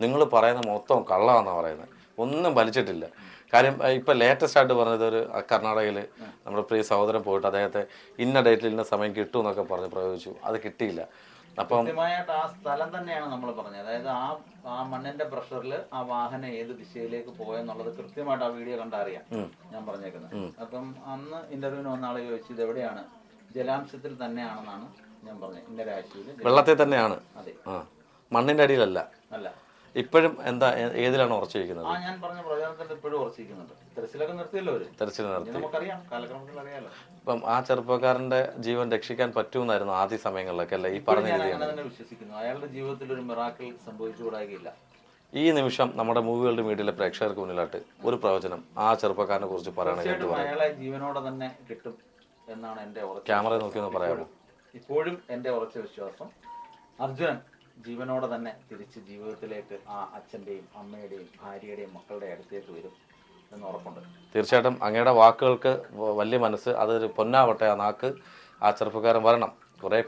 നിങ്ങൾ പറയുന്ന മൊത്തം കള്ളമാണെന്നാണ് പറയുന്നത്, ഒന്നും വലിച്ചിട്ടില്ല. കാര്യം ഇപ്പം ലേറ്റസ്റ്റ് ആയിട്ട് പറഞ്ഞത് ഒരു കർണാടകയിൽ നമ്മുടെ പ്രിയ സഹോദരൻ പോയിട്ട് അദ്ദേഹത്തെ ഇന്ന ഡേറ്റിൽ ഇന്ന സമയം കിട്ടും എന്നൊക്കെ പറഞ്ഞ് പ്രയോഗിച്ചു, അത് കിട്ടിയില്ല. അപ്പം കൃത്യമായിട്ട് ആ സ്ഥലം തന്നെയാണ് നമ്മൾ പറഞ്ഞത്. അതായത് ആ മണ്ണിന്റെ പ്രഷറിൽ ആ വാഹനം ഏത് ദിശയിലേക്ക് പോയെന്നുള്ളത് കൃത്യമായിട്ട് ആ വീഡിയോ കണ്ടറിയാം ഞാൻ പറഞ്ഞേക്കുന്നത്. അപ്പം അന്ന് ഇന്റർവ്യൂവിന് വന്ന ആളെ ചോദിച്ചു ഇത് എവിടെയാണ്, ജലാംശത്തിൽ തന്നെയാണെന്നാണ് ഞാൻ പറഞ്ഞത്. ഇന്ന രാശിയിൽ വെള്ളത്തിൽ തന്നെയാണ്, അതെ, മണ്ണിന്റെ അടിയിലല്ല. അല്ല, ഇപ്പോഴും എന്താ ഏതിലാണ് ഉറച്ചിരിക്കുന്നത്? ഞാൻ പറഞ്ഞ പ്രചാരണത്തിൽ ഇപ്പോഴും ഉറച്ചിരിക്കുന്നുണ്ട്. തെരച്ചിലൊക്കെ നിർത്തിയല്ലോ അവര്, തെരച്ചിൽ നടത്തി, നമുക്കറിയാം, കാലക്രമത്തിൽ അറിയാലോ. ഇപ്പം ആ ചെറുപ്പക്കാരന്റെ ജീവൻ രക്ഷിക്കാൻ പറ്റുമെന്നായിരുന്നു ആദ്യ സമയങ്ങളിലൊക്കെ അല്ലേ ഈ പറഞ്ഞ ഞാൻ അങ്ങനെ തന്നെ വിശ്വസിക്കുന്നു. അയാളുടെ ജീവിതത്തിൽ ഒരു മിറാക്കിൾ സംഭവിച്ചുകൂടായില്ല. ഈ നിമിഷം നമ്മുടെ മൂവി വേൾഡ് മീഡിയയിലെ പ്രേക്ഷകർക്ക് മുന്നിലായിട്ട് ഒരു പ്രവചനം ആ ചെറുപ്പക്കാരനെ കുറിച്ച് പറയണമെങ്കിൽ അയാളെ ജീവനോടെ തന്നെ കിട്ടും എന്നാണ് എന്റെ ക്യാമറ നോക്കി ഒന്ന് പറയാമോ? ഇപ്പോഴും എന്റെ ഉറച്ച വിശ്വാസം അർജുനൻ ജീവനോടെ തന്നെ തിരിച്ച് ജീവിതത്തിലേക്ക് ആ അച്ഛന്റെയും അമ്മയുടെയും ഭാര്യയുടെയും മക്കളുടെ അടുത്തേക്ക് വരും എന്ന് ഉറപ്പുണ്ട്. തീർച്ചയായിട്ടും അങ്ങയുടെ വാക്കുകൾക്ക് വലിയ മനസ്സ്, അതൊരു പൊന്നാവട്ടെ ആ നാക്ക്, ആ ചെറുപ്പക്കാരൻ വരണം. കുറേ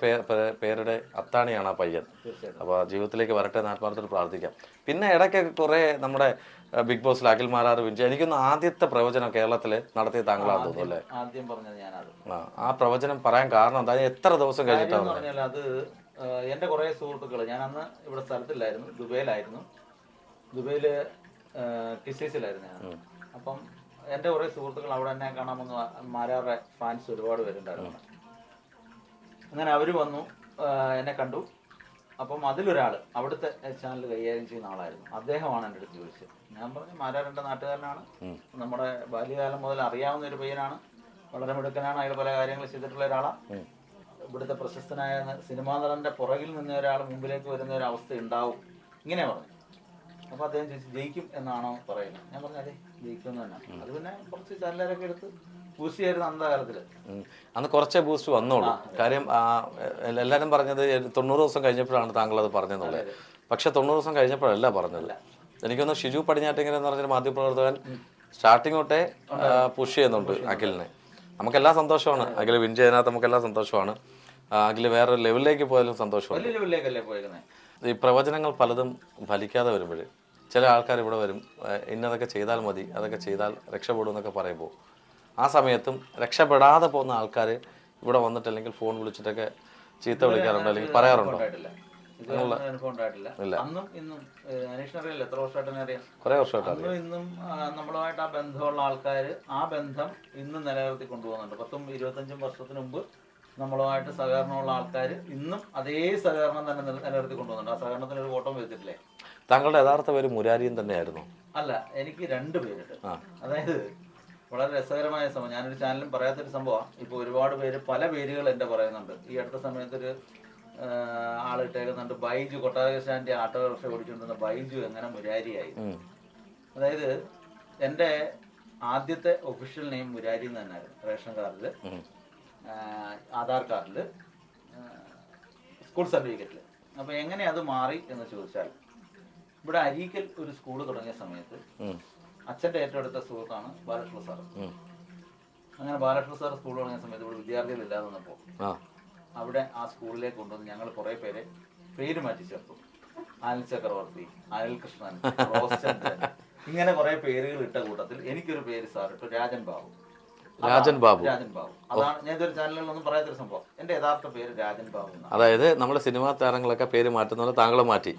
പേരുടെ അത്താണിയാണ് ആ പയ്യൻ. അപ്പോൾ ജീവിതത്തിലേക്ക് വരട്ടെ എന്ന് ആത്മാർത്ഥത്തിൽ പ്രാർത്ഥിക്കാം. പിന്നെ ഇടയ്ക്കൊക്കെ കുറേ നമ്മുടെ ബിഗ് ബോസിൽ അഖിൽ മാരാർ വിഞ്ച്, എനിക്കൊന്ന് ആദ്യത്തെ പ്രവചനം കേരളത്തിൽ നടത്തിയ താങ്കളാണെന്ന് തോന്നുന്നു അല്ലേ? ആദ്യം പറഞ്ഞത് ഞാനത്. ആ പ്രവചനം പറയാൻ കാരണം എന്താ, എത്ര ദിവസം കഴിഞ്ഞിട്ടാണ്? അത് എൻ്റെ കുറേ സുഹൃത്തുക്കൾ, ഞാൻ അന്ന് ഇവിടെ സ്ഥലത്തില്ലായിരുന്നു, ദുബൈയിൽ കിസീസിലായിരുന്നു ഞാൻ. അപ്പം എൻ്റെ കുറേ സുഹൃത്തുക്കൾ അവിടെ എന്നെ കാണാമെന്ന്, മാരാറുടെ ഫാൻസ് ഒരുപാട് പേരുണ്ടായിരുന്നു. അങ്ങനെ അവർ വന്നു, എന്നെ കണ്ടു. അപ്പം അതിലൊരാൾ അവിടുത്തെ ചാനൽ കൈകാര്യം ചെയ്യുന്ന ആളായിരുന്നു. അദ്ദേഹമാണ് എൻ്റെ അടുത്ത് ചോദിച്ചത്. ഞാൻ പറഞ്ഞു മാരാറിൻ്റെ നാട്ടുകാരനാണ്, നമ്മുടെ ബാല്യകാലം മുതൽ അറിയാവുന്ന ഒരു പയ്യനാണ്, വളരെ മിടുക്കനാണ്, അയാൾ പല കാര്യങ്ങൾ ചെയ്തിട്ടുള്ള ഒരാളാണ്. ഇവിടുത്തെ പ്രശസ്തനായ സിനിമാ നടന്റെ പുറകിൽ നിന്ന് ഒരാൾ മുമ്പിലേക്ക് വരുന്ന ഒരു അവസ്ഥ ഉണ്ടാവും, ഇങ്ങനെ പറഞ്ഞു. അപ്പോൾ അദ്ദേഹം ചോദിച്ചു ജയിക്കും എന്നാണോ പറയുന്നത്? ഞാൻ പറഞ്ഞു അതെ, ജയിക്കുമെന്ന് തന്നെ. അത് പിന്നെ കുറച്ച് ചാനലൊക്കെ എടുത്ത് ബൂസ്റ്റ് ചെയ്യായിരുന്നു അന്ധകാലത്തിൽ. അന്ന് കുറച്ചേ ബൂസ്റ്റ് വന്നോളൂ. കാര്യം എല്ലാവരും പറഞ്ഞത് 90 ദിവസം കഴിഞ്ഞപ്പോഴാണ് താങ്കൾ അത് പറഞ്ഞെന്നുള്ളത്. പക്ഷെ 90 ദിവസം കഴിഞ്ഞപ്പോഴല്ല പറഞ്ഞത്. എനിക്കൊന്ന് ഷിജു പടിഞ്ഞാറ്റിങ്ങൽ എന്ന് പറഞ്ഞൊരു മാധ്യമപ്രവർത്തകൻ സ്റ്റാർട്ടിങ് തൊട്ടേ പുഷ് ചെയ്യുന്നുണ്ട് അഖിലിനെ. നമുക്കെല്ലാം സന്തോഷമാണ്, അഖിൽ വിൻ ചെയ്യുന്നതിനകത്ത് നമുക്കെല്ലാം സന്തോഷമാണ്. അഖിൽ വേറെ ലെവലിലേക്ക് പോയാലും സന്തോഷമാണ്. ഈ പ്രവചനങ്ങൾ പലതും ഫലിക്കാതെ വരുമ്പോൾ ചില ആൾക്കാർ ഇവിടെ വരും, ഇന്നതൊക്കെ ചെയ്താൽ മതി, അതൊക്കെ ചെയ്താൽ രക്ഷപ്പെടും എന്നൊക്കെ പറയുമ്പോൾ ആ സമയത്തും രക്ഷപ്പെടാതെ പോകുന്ന ആൾക്കാർ ഇവിടെ വന്നിട്ട് അല്ലെങ്കിൽ ഫോൺ വിളിച്ചിട്ടൊക്കെ ചീത്ത വിളിക്കാറുണ്ടോ അല്ലെങ്കിൽ പറയാറുണ്ടോ? അന്നും ഇന്നും അനീഷിനറിയില്ല, എത്ര വർഷമായിട്ട് അറിയാം? കുറെ വർഷമായിട്ട്. അന്നും ഇന്നും നമ്മളുമായിട്ട് ആ ബന്ധമുള്ള ആൾക്കാർ ആ ബന്ധം ഇന്നും നിലനിർത്തി കൊണ്ടുപോകുന്നുണ്ട്. 10-25 വർഷത്തിന് മുമ്പ് നമ്മളുമായിട്ട് സഹകരണമുള്ള ആൾക്കാർ ഇന്നും അതേ സഹകരണം തന്നെ നിലനിർത്തി കൊണ്ടുപോകുന്നുണ്ട്. ആ സഹകരണത്തിന് ഒരു ഓട്ടം വെച്ചിട്ടില്ലേ? താങ്കളുടെ യഥാർത്ഥ പേര് മുരാരിയൻ തന്നെയായിരുന്നു? അല്ല, എനിക്ക് 2 പേരുണ്ട്. അതായത് വളരെ രസകരമായ സംഭവം, ഞാനൊരു ചാനലും പറയാത്തൊരു സംഭവമാണ്. ഇപ്പോൾ ഒരുപാട് പേര് പല പേരുകൾ എൻ്റെ പറയുന്നുണ്ട്. ഈ അടുത്ത സമയത്തൊരു ആളിട്ടേക്കുന്നുണ്ട് ബൈജു, കൊട്ടാരകൃഷ്ണന്റെ ആട്ടോറിക്ഷ ഓടിച്ചുകൊണ്ടിരുന്ന ബൈജു എങ്ങനെ മുരാരിയായി. അതായത് എൻ്റെ ആദ്യത്തെ ഒഫീഷ്യൽ നെയിം മുരാരി എന്ന് തന്നെയായിരുന്നു. റേഷൻ കാർഡിൽ, ആധാർ കാർഡിൽ, സ്കൂൾ സർട്ടിഫിക്കറ്റിൽ. അപ്പോൾ എങ്ങനെ അത് മാറി എന്ന് ചോദിച്ചാൽ, ഇവിടെ അരീക്കൽ ഒരു സ്കൂൾ തുടങ്ങിയ സമയത്ത് അച്ഛൻ്റെ ഏറ്റവും അടുത്ത സുഹൃത്താണ് ബാലകൃഷ്ണ സാർ. അങ്ങനെ ബാലകൃഷ്ണ സാർ സ്കൂൾ തുടങ്ങിയ സമയത്ത് ഇവിടെ വിദ്യാർത്ഥികളില്ലാതെ വന്നപ്പോൾ അവിടെ ആ സ്കൂളിലേക്ക് കൊണ്ടുവന്ന് ഞങ്ങൾ കുറേ പേരെ പേര് മാറ്റി ചേർത്തു. അനിൽ ചക്രവർത്തി, അനിൽ കൃഷ്ണൻ, റോസ്ചന്ദ്രൻ, ഇങ്ങനെ കുറെ പേരുകൾ ഇട്ട കൂട്ടത്തിൽ എനിക്കൊരു പേര് സാർ ഇട്ടു, രാജൻ ബാബു. അതാണ് ഞാൻ ഇതൊരു ചാനലിലൊന്നും പറയാത്തൊരു സംഭവം. എന്റെ യഥാർത്ഥ പേര് രാജൻ ബാബു. അതായത് നമ്മുടെ സിനിമാ താരങ്ങളൊക്കെ പേര് മാറ്റുന്ന താങ്കളെ മാറ്റി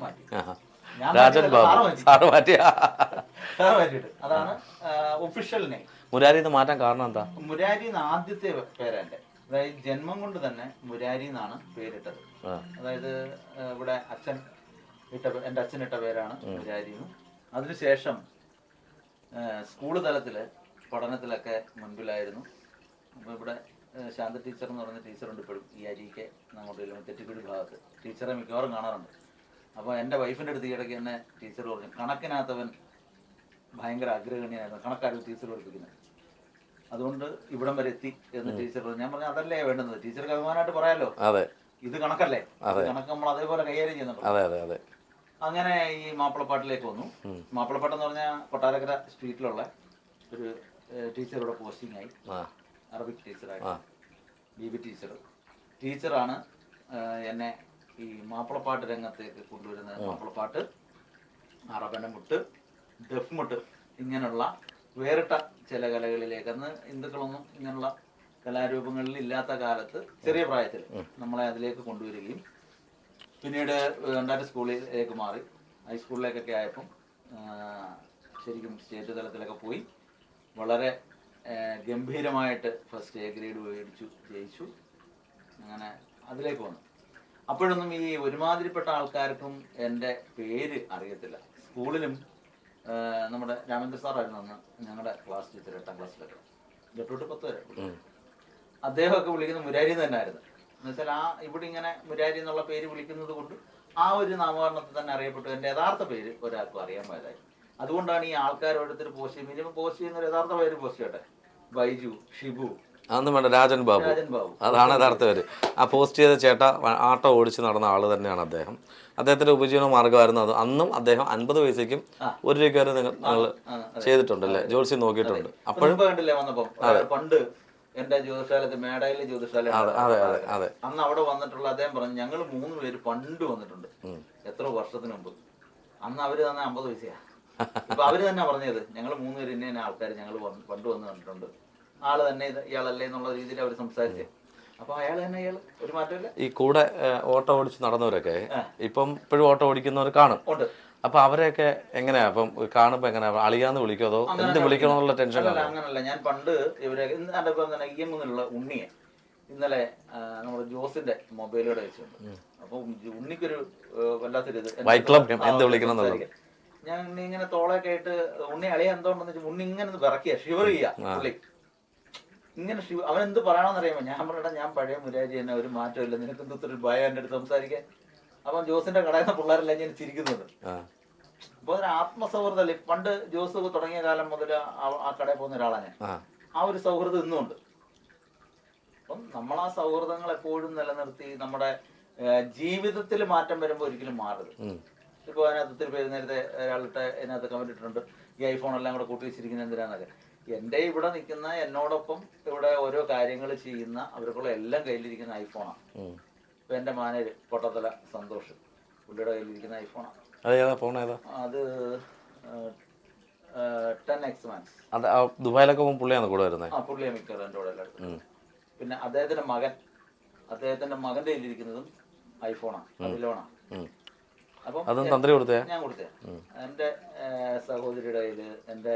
രാജൻ ബാബു സാറ് മാറ്റി. അതാണ് ഒഫീഷ്യൽ നെയിം. മുരാരി മാറ്റാൻ കാരണം എന്താ? മുരാരി ആദ്യത്തെ പേരാ എന്റെ. അതായത് ജന്മം കൊണ്ട് തന്നെ മുരാരി എന്നാണ് പേരിട്ടത്. അതായത് ഇവിടെ അച്ഛൻ എൻ്റെ അച്ഛൻ ഇട്ട പേരാണ് മുരാരി. അതിനുശേഷം സ്കൂൾ തലത്തില് പഠനത്തിലൊക്കെ മുൻപിലായിരുന്നു. അപ്പോൾ ഇവിടെ ശാന്ത ടീച്ചർ എന്ന് പറയുന്ന ടീച്ചറുണ്ട് ഇപ്പോഴും ഈ അരിക്ക് അങ്ങോട്ട് തെറ്റിക്കുടി ഭാഗത്ത്. ടീച്ചറെ മിക്കവാറും കാണാറുണ്ട്. അപ്പോൾ എൻ്റെ വൈഫിൻ്റെ അടുത്ത് ഇടയ്ക്ക് തന്നെ ടീച്ചർ പറഞ്ഞു, കണക്കിനകത്തവൻ ഭയങ്കര അഗ്രഗണ്യനായിരുന്നു, കണക്കാരും ടീച്ചർ പഠിപ്പിക്കുന്നത്, അതുകൊണ്ട് ഇവിടം വരെ എത്തി എന്ന് ടീച്ചർ പറഞ്ഞു. ഞാൻ പറഞ്ഞു അതല്ലേ വേണ്ടുന്നത്, ടീച്ചർക്ക് അഭിമാനമായിട്ട് പറയാലോ, ഇത് കണക്കല്ലേ, കണക്ക് നമ്മൾ അതേപോലെ കൈകാര്യം ചെയ്യുന്നുണ്ട്. അങ്ങനെ ഈ മാപ്പിളപ്പാട്ടിലേക്ക് വന്നു. മാപ്പിളപ്പാട്ട് എന്ന് പറഞ്ഞാൽ കൊട്ടാരക്കര സ്ട്രീറ്റിലുള്ള ഒരു ടീച്ചർ ഇവിടെ പോസ്റ്റിംഗ് ആയി, അറബിക് ടീച്ചറായിട്ട്. ബീബി തപ്പനമുട്ട്, ദഫ്മുട്ട് ഇങ്ങനെയുള്ള വേറിട്ട ചില കലകളിലേക്ക്, അന്ന് ഹിന്ദുക്കളൊന്നും ഇങ്ങനെയുള്ള കലാരൂപങ്ങളിൽ ഇല്ലാത്ത കാലത്ത് ചെറിയ പ്രായത്തിൽ നമ്മളെ അതിലേക്ക് കൊണ്ടുവരികയും പിന്നീട് രണ്ടാമത്തെ സ്കൂളിലേക്ക് മാറി ഹൈസ്കൂളിലേക്കൊക്കെ ആയപ്പം ശരിക്കും സ്റ്റേറ്റ് തലത്തിലൊക്കെ പോയി വളരെ ഗംഭീരമായിട്ട് ഫസ്റ്റ് എ ഗ്രേഡ് മേടിച്ചു, ജയിച്ചു. അങ്ങനെ അതിലേക്ക് വന്നു. അപ്പോഴൊന്നും ഈ ഒരുമാതിരിപ്പെട്ട ആൾക്കാർക്കും എൻ്റെ പേര് അറിയത്തില്ല. സ്കൂളിലും നമ്മുടെ രാമേന്ദ്ര സാറായിരുന്നു അന്ന് ഞങ്ങളുടെ ക്ലാസ് ടീച്ചർ 8ാം ക്ലാസ്സിലൊക്കെ, 8 തൊട്ട് 10 വരെ. അദ്ദേഹമൊക്കെ വിളിക്കുന്നത് മുരാരി തന്നെ ആയിരുന്നു. എന്നുവെച്ചാൽ ഇവിടെ ഇങ്ങനെ മുരാരി എന്നുള്ള പേര് വിളിക്കുന്നത് കൊണ്ട് ആ ഒരു നാമകരണത്തിൽ തന്നെ അറിയപ്പെട്ടു. എൻ്റെ യഥാർത്ഥ പേര് ഒരാൾക്കും അറിയാൻ പോയതായി. അതുകൊണ്ടാണ് ഈ ആൾക്കാർ ഓരോരുത്തർ പോസ്റ്റ് ചെയ്യുന്നത്. മിനിമം പോസ്റ്റ് ചെയ്യുന്ന യഥാർത്ഥ പേര് പോസ്റ്റ് ചെയ്യട്ടെ, ബൈജു, ഷിബു, അതൊന്നും വേണ്ട, രാജൻ ബാബു, അതാണ് യഥാർത്ഥ പേര്. ആ പോസ്റ്റ് ചെയ്ത ചേട്ട ആട്ടോ ഓടിച്ച് നടന്ന ആള് തന്നെയാണ് അദ്ദേഹം. അദ്ദേഹത്തിന്റെ ഉപജീവന മാർഗ്ഗമായിരുന്നു അത്. അന്നും അദ്ദേഹം 50 പൈസയ്ക്കും 1 രൂപയ്ക്ക് വരെ നിങ്ങൾ ചെയ്തിട്ടുണ്ടല്ലേ, ജോത്സ്യം നോക്കിയിട്ടുണ്ട്. അപ്പോഴും കണ്ടില്ലേ വന്നപ്പോ, പണ്ട് എന്റെ ജ്യോതിശാലത്ത് മേടയിലെ ജ്യോതിശാല അന്ന് അവിടെ വന്നിട്ടുള്ള അദ്ദേഹം പറഞ്ഞു, ഞങ്ങൾ 3 പേര് പണ്ട് വന്നിട്ടുണ്ട്, എത്ര വർഷത്തിന് മുമ്പ്. അന്ന് അവര് തന്നെ 50 പൈസയാ. ഇപ്പൊ അവര് തന്നെ പറഞ്ഞത്, ഞങ്ങൾ 3 പേര് ഇന്ന ആൾക്കാർ ഞങ്ങൾ പണ്ട് വന്ന് കണ്ടിട്ടുണ്ട്, ആള് തന്നെ ഇയാളല്ലേ എന്നുള്ള രീതിയിൽ അവർ സംസാരിച്ചേ. അപ്പൊ അയാൾ തന്നെ ഇയാള്, ഒരു മാറ്റമില്ല. ഈ കൂടെ ഓട്ടോ ഓടിച്ച് നടന്നവരൊക്കെ ഇപ്പം ഇപ്പോഴും ഓട്ടോ ഓടിക്കുന്നവർ കാണും. അപ്പൊ അവരെയൊക്കെ എങ്ങനെയാ അപ്പം കാണുമ്പോ എങ്ങനെയാ, അളിയാന്ന് വിളിക്കോ അതോ എന്ത് വിളിക്കണമെന്നുള്ള ടെൻഷൻ? അങ്ങനല്ല, ഞാൻ പണ്ട് ഇവരെ ഇയങ്ങുന്നുള്ള ഉണ്ണിയെ ഇന്നലെ നമ്മുടെ ജോസിന്റെ മൊബൈലിലൂടെ വെച്ചിട്ടുണ്ട്. അപ്പൊ ഉണ്ണിക്കൊരു വല്ലാത്തൊരു എന്ത് വിളിക്കണം എന്നുള്ളത്. ഞാൻ ഇങ്ങനെ തോളൊക്കെ ആയിട്ട് ഉണ്ണി അളിയ എന്തോണ്ടെന്ന് വെച്ചാൽ ഉണ്ണി ഇങ്ങനെ വിറക്കുക, ഷിവർ ചെയ്യാ പുള്ളി ഇങ്ങനെ. അവൻ എന്ത് പറയണമെന്നറിയാമോ? ഞാൻ പറഞ്ഞ ഞാൻ പഴയ മുരാരി തന്നെ, ഒരു മാറ്റമില്ല, നിനക്ക് എന്തൊരു ഭയം എൻ്റെ അടുത്ത് സംസാരിക്കാൻ. അപ്പം ജോസിന്റെ കടയിൽ നിന്ന് പിള്ളേരെല്ലാം ഞാൻ ചിരിക്കുന്നത്. അപ്പൊ ഒരു ആത്മസൗഹൃദമല്ലേ. പണ്ട് ജോസ് തുടങ്ങിയ കാലം മുതൽ ആ കടയിൽ പോകുന്ന ഒരാളാണ് ഞാൻ. ആ ഒരു സൗഹൃദം ഇന്നുമുണ്ട്. അപ്പം നമ്മൾ ആ സൗഹൃദങ്ങൾ എപ്പോഴും നിലനിർത്തി നമ്മുടെ ജീവിതത്തിൽ മാറ്റം വരുമ്പോൾ ഒരിക്കലും മാറരുത്. ഇപ്പൊ അതിനകത്ത് ഒത്തിരി പേര് നേരത്തെ ഒരാളുടെ അതിനകത്ത് കമന്റ് ഇട്ടിട്ടുണ്ട്, ഈ ഐഫോൺ എല്ലാം കൂടെ കൂട്ടി വെച്ചിരിക്കുന്നത് എന്തിനാന്നൊക്കെ. എൻ്റെ ഇവിടെ നിൽക്കുന്ന എന്നോടൊപ്പം ഇവിടെ ഓരോ കാര്യങ്ങൾ ചെയ്യുന്ന അവർക്കുള്ള എല്ലാം കയ്യിലിരിക്കുന്ന ഐഫോണാണ്. ഇപ്പൊ എന്റെ മാനേജ് പൊട്ടത്തല സന്തോഷ്, പുള്ളിയുടെ കയ്യിലിരിക്കുന്ന ഐഫോണാണ്. അത് 10X Max. ദുബായിലൊക്കെ പുള്ളിയാണ് കൂടെ വരുന്നത്. പുള്ളിയെ മിക്കവാറും എൻ്റെ കൂടെ എല്ലായിടത്തും. പിന്നെ അദ്ദേഹത്തിന്റെ മകന്റെ കയ്യിലിരിക്കുന്നതും ഐഫോണാണ്, അതിലോണാണ്. അപ്പം ഞാൻ കൊടുത്തേ. എന്റെ സഹോദരിയുടെ കയ്യില്, എന്റെ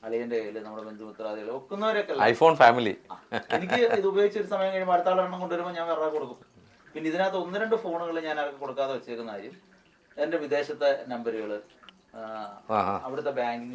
അളിയന്റെ കയ്യില്, നമ്മുടെ ബന്ധുമിത്രാദികൾ ഒക്കുന്നവരൊക്കെ ഐഫോൺ ഫാമിലി. എനിക്ക് ഇത് ഉപയോഗിച്ചൊരു സമയം കഴിയുമ്പോൾ അടുത്ത ആളെണ്ണം കൊണ്ടുവരുമ്പോൾ ഞാൻ വേറെ കൊടുക്കും. പിന്നെ ഇതിനകത്ത് 1-2 ഫോണുകൾ ഞാൻ ആർക്ക് കൊടുക്കാതെ വെച്ചേക്കുന്ന കാര്യം, എന്റെ വിദേശത്തെ നമ്പറുകൾ, അവിടുത്തെ ബാങ്കിങ്